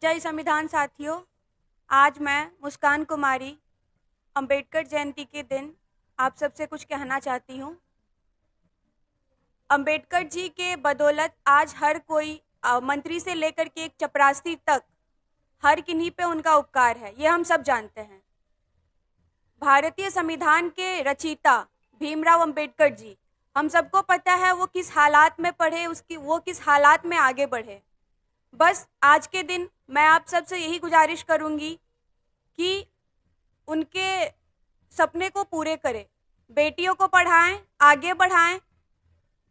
जय संविधान साथियों, आज मैं मुस्कान कुमारी अंबेडकर जयंती के दिन आप सबसे कुछ कहना चाहती हूँ। अंबेडकर जी के बदौलत आज हर कोई मंत्री से लेकर के एक चपरासी तक हर किन्हीं पे उनका उपकार है, ये हम सब जानते हैं। भारतीय संविधान के रचयिता भीमराव अंबेडकर जी, हम सबको पता है वो किस हालात में पढ़े, वो किस हालात में आगे बढ़े। बस आज के दिन मैं आप सबसे यही गुजारिश करूंगी कि उनके सपने को पूरे करें, बेटियों को पढ़ाएं, आगे बढ़ाएं।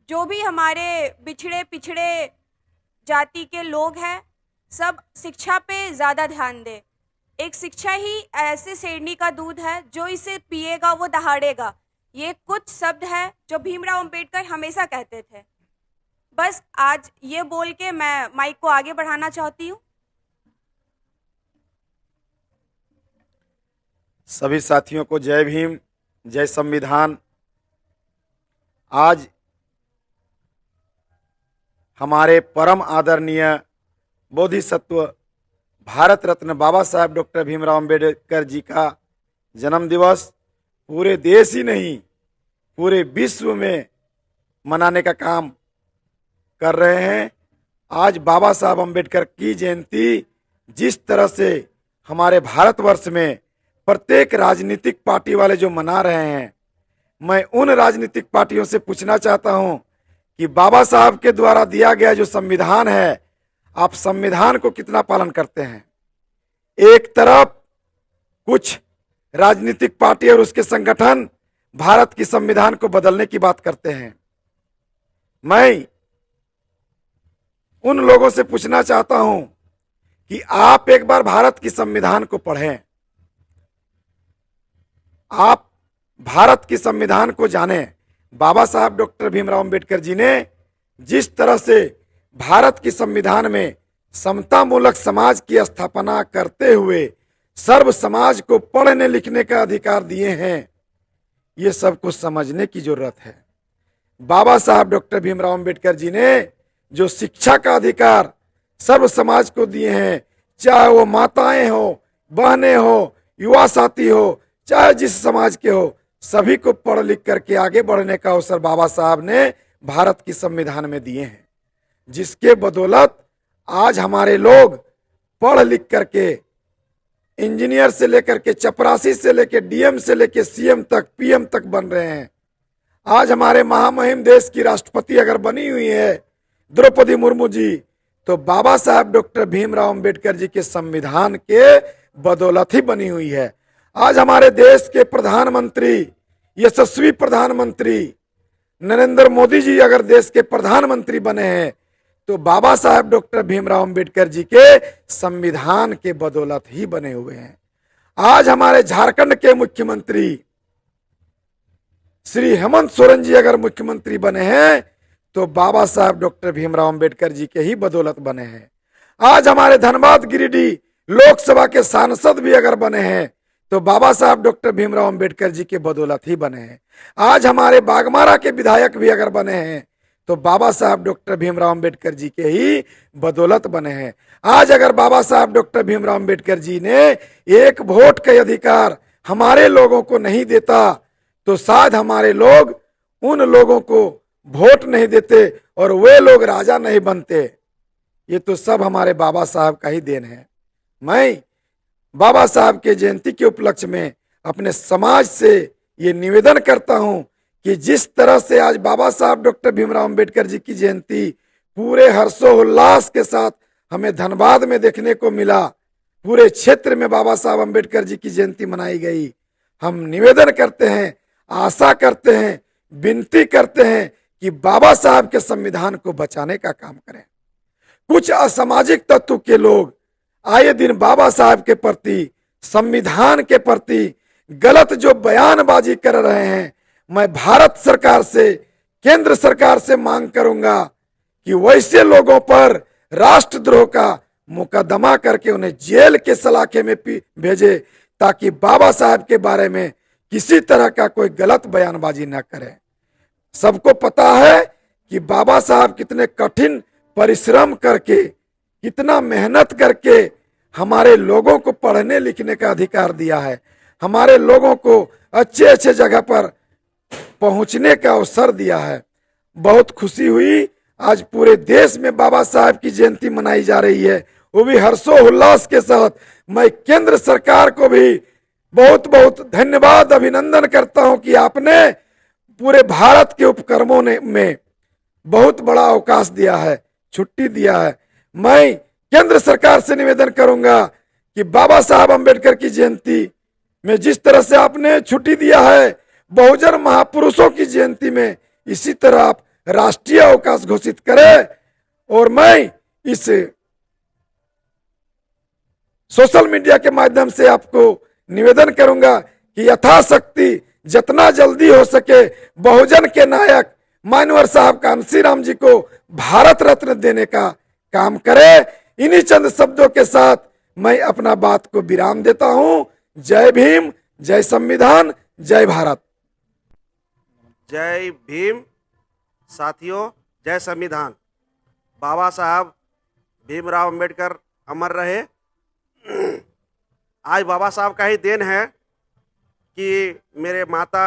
जो भी हमारे बिछड़े पिछड़े जाति के लोग हैं, सब शिक्षा पे ज़्यादा ध्यान दें। एक शिक्षा ही ऐसे शेरनी का दूध है, जो इसे पिएगा वो दहाड़ेगा। ये कुछ शब्द है जो भीमराव अंबेडकर हमेशा कहते थे। बस आज ये बोल के मैं माइक को आगे बढ़ाना चाहती हूँ। सभी साथियों को जय भीम, जय संविधान। आज हमारे परम आदरणीय बोधिसत्व भारत रत्न बाबा साहेब डॉक्टर भीमराव अंबेडकर जी का जन्म दिवस पूरे देश ही नहीं पूरे विश्व में मनाने का काम कर रहे हैं। आज बाबा साहब अंबेडकर की जयंती जिस तरह से हमारे भारतवर्ष में प्रत्येक राजनीतिक पार्टी वाले जो मना रहे हैं, मैं उन राजनीतिक पार्टियों से पूछना चाहता हूं कि बाबा साहब के द्वारा दिया गया जो संविधान है, आप संविधान को कितना पालन करते हैं। एक तरफ कुछ राजनीतिक पार्टी और उसके संगठन भारत की संविधान को बदलने की बात करते हैं। मैं उन लोगों से पूछना चाहता हूं कि आप एक बार भारत की संविधान को पढ़ें, आप भारत की संविधान को जानें। बाबा साहब डॉक्टर भीमराव अंबेडकर जी ने जिस तरह से भारत की संविधान में समतामूलक समाज की स्थापना करते हुए सर्व समाज को पढ़ने लिखने का अधिकार दिए हैं, ये सब कुछ समझने की जरूरत है। बाबा साहब डॉक्टर भीमराव अंबेडकर जी ने जो शिक्षा का अधिकार सर्व समाज को दिए हैं, चाहे वो माताएं हो, बहनें हो, युवा साथी हो, चाहे जिस समाज के हो, सभी को पढ़ लिख करके आगे बढ़ने का अवसर बाबा साहब ने भारत की संविधान में दिए हैं, जिसके बदौलत आज हमारे लोग पढ़ लिख करके इंजीनियर से लेकर के चपरासी से लेकर डीएम से लेकर सीएम तक, पीएम तक बन रहे हैं। आज हमारे महामहिम देश की राष्ट्रपति अगर बनी हुई है द्रौपदी मुर्मू जी, तो बाबा साहब डॉक्टर भीमराव अंबेडकर जी के संविधान के बदौलत ही बनी हुई है। आज हमारे देश के प्रधानमंत्री, यशस्वी प्रधानमंत्री नरेंद्र मोदी जी अगर देश के प्रधानमंत्री बने हैं, तो बाबा साहब डॉक्टर भीमराव अंबेडकर जी के संविधान के बदौलत ही बने हुए हैं। आज हमारे झारखंड के मुख्यमंत्री श्री हेमंत सोरेन जी अगर मुख्यमंत्री बने हैं, तो बाबा साहब डॉक्टर भीमराव अंबेडकर जी के ही बदौलत बने हैं। आज हमारे धनबाद गिरिडीह लोकसभा के सांसद भी अगर बने हैं, तो बाबा साहब डॉक्टर भीमराव अंबेडकर जी के बदौलत ही बने हैं। आज हमारे बागमारा के विधायक भी अगर बने हैं, तो बाबा साहब डॉक्टर भीमराव अंबेडकर जी के ही बदौलत बने हैं। आज अगर बाबा साहब डॉक्टर भीमराव अंबेडकर जी ने एक वोट का अधिकार हमारे लोगों को नहीं देता, तो शायद हमारे लोग उन लोगों को वोट नहीं देते और वे लोग राजा नहीं बनते। ये तो सब हमारे बाबा साहब का ही देन है। मैं बाबा साहब के जयंती के उपलक्ष्य में अपने समाज से ये निवेदन करता हूं कि जिस तरह से आज बाबा साहब डॉक्टर भीमराव अंबेडकर जी की जयंती पूरे हर्षोल्लास के साथ हमें धनबाद में देखने को मिला, पूरे क्षेत्र में बाबा साहब अंबेडकर जी की जयंती मनाई गई। हम निवेदन करते हैं, आशा करते हैं, विनती करते हैं कि बाबा साहब के संविधान को बचाने का काम करें। कुछ असामाजिक तत्व के लोग आए दिन बाबा साहब के प्रति, संविधान के प्रति गलत जो बयानबाजी कर रहे हैं, मैं भारत सरकार से, केंद्र सरकार से मांग करूंगा कि वैसे लोगों पर राष्ट्रद्रोह का मुकदमा करके उन्हें जेल के सलाखे में भेजे, ताकि बाबा साहब के बारे में किसी तरह का कोई गलत बयानबाजी न करे। सबको पता है कि बाबा साहब कितने कठिन परिश्रम करके, कितना मेहनत करके हमारे लोगों को पढ़ने लिखने का अधिकार दिया है, हमारे लोगों को अच्छे अच्छे जगह पर पहुंचने का अवसर दिया है। बहुत खुशी हुई, आज पूरे देश में बाबा साहब की जयंती मनाई जा रही है, वो भी हर्षोल्लास के साथ। मैं केंद्र सरकार को भी बहुत बहुत धन्यवाद अभिनंदन करता हूं कि आपने पूरे भारत के उपक्रमों में बहुत बड़ा अवकाश दिया है, छुट्टी दिया है। मैं केंद्र सरकार से निवेदन करूंगा कि बाबा साहब अंबेडकर की जयंती में जिस तरह से आपने छुट्टी दिया है, बहुजन महापुरुषों की जयंती में इसी तरह आप राष्ट्रीय अवकाश घोषित करें। और मैं इस सोशल मीडिया के माध्यम से आपको निवेदन करूंगा कि यथाशक्ति जितना जल्दी हो सके बहुजन के नायक मान्यवर साहब कांशीराम जी को भारत रत्न देने का काम करें। इन्हीं चंद शब्दों के साथ मैं अपना बात को विराम देता हूं। जय भीम, जय संविधान, जय भारत। जय भीम साथियों, जय संविधान। बाबा साहब भीमराव अंबेडकर अमर रहे। आज बाबा साहब का ही देन है कि मेरे माता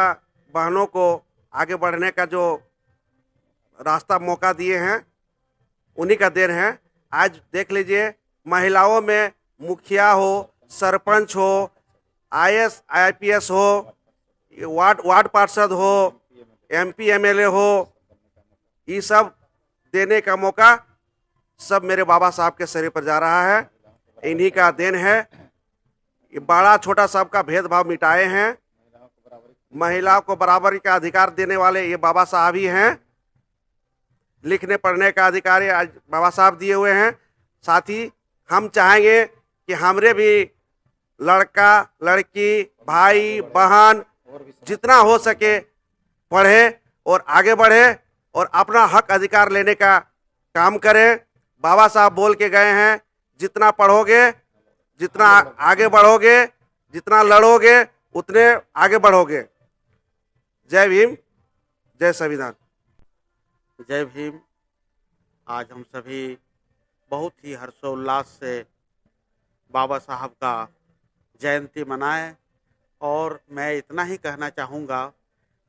बहनों को आगे बढ़ने का जो रास्ता मौका दिए हैं, उन्हीं का देन है। आज देख लीजिए, महिलाओं में मुखिया हो, सरपंच हो, आईएएस आईपीएस हो, वार्ड पार्षद हो, एमपी एमएलए हो, ये सब देने का मौका सब मेरे बाबा साहब के शरीर पर जा रहा है। इन्हीं का देन है। ये बड़ा छोटा सबका भेदभाव मिटाए हैं। महिलाओं को बराबरी का अधिकार देने वाले ये बाबा साहब ही हैं। लिखने पढ़ने का अधिकार आज बाबा साहब दिए हुए हैं। साथ ही हम चाहेंगे कि हमारे भी लड़का लड़की भाई बहन जितना हो सके पढ़े और आगे बढ़े और अपना हक अधिकार लेने का काम करें। बाबा साहब बोल के गए हैं, जितना पढ़ोगे, जितना आगे बढ़ोगे, जितना लड़ोगे, उतने आगे बढ़ोगे। जय भीम, जय संविधान। जय भीम। आज हम सभी बहुत ही हर्षोल्लास से बाबा साहब का जयंती मनाएं। और मैं इतना ही कहना चाहूँगा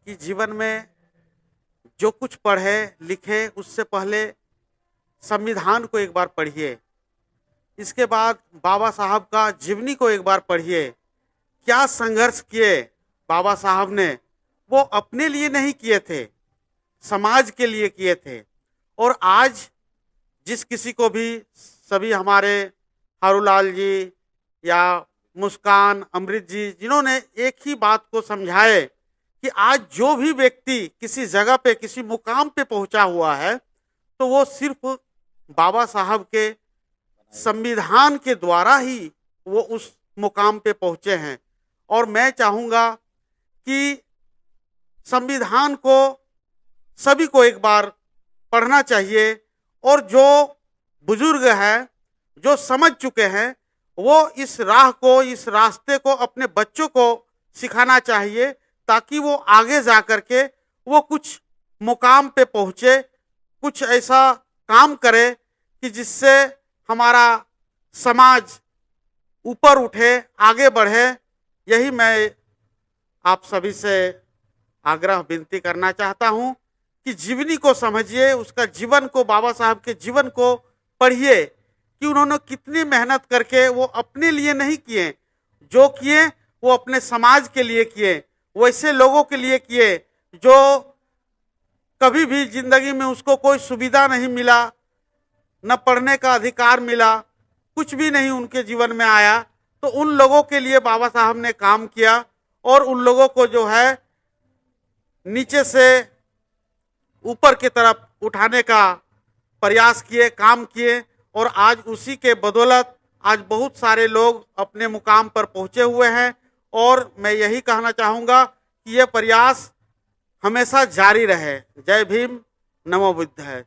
कि जीवन में जो कुछ पढ़े लिखे उससे पहले संविधान को एक बार पढ़िए, इसके बाद बाबा साहब का जीवनी को एक बार पढ़िए। क्या संघर्ष किए बाबा साहब ने, वो अपने लिए नहीं किए थे, समाज के लिए किए थे। और आज जिस किसी को भी, सभी हमारे हारूलाल जी या मुस्कान, अमृत जी, जिन्होंने एक ही बात को समझाए कि आज जो भी व्यक्ति किसी जगह पे, किसी मुकाम पे पहुंचा हुआ है, तो वो सिर्फ बाबा साहब के संविधान के द्वारा ही वो उस मुकाम पे पहुंचे हैं। और मैं चाहूँगा कि संविधान को सभी को एक बार पढ़ना चाहिए। और जो बुजुर्ग हैं, जो समझ चुके हैं, वो इस राह को, इस रास्ते को अपने बच्चों को सिखाना चाहिए, ताकि वो आगे जा कर के वो कुछ मुकाम पे पहुँचे, कुछ ऐसा काम करे कि जिससे हमारा समाज ऊपर उठे, आगे बढ़े। यही मैं आप सभी से आग्रह विनती करना चाहता हूँ कि जीवनी को समझिए, उसका जीवन को, बाबा साहब के जीवन को पढ़िए कि उन्होंने कितनी मेहनत करके, वो अपने लिए नहीं किए, जो किए वो अपने समाज के लिए किए, वैसे लोगों के लिए किए जो कभी भी जिंदगी में उसको कोई सुविधा नहीं मिला, न पढ़ने का अधिकार मिला, कुछ भी नहीं उनके जीवन में आया। तो उन लोगों के लिए बाबा साहब ने काम किया और उन लोगों को जो है नीचे से ऊपर की तरफ उठाने का प्रयास किए, काम किए। और आज उसी के बदौलत आज बहुत सारे लोग अपने मुकाम पर पहुंचे हुए हैं। और मैं यही कहना चाहूँगा कि ये प्रयास हमेशा जारी रहे। जय भीम, नमो बुद्धाय।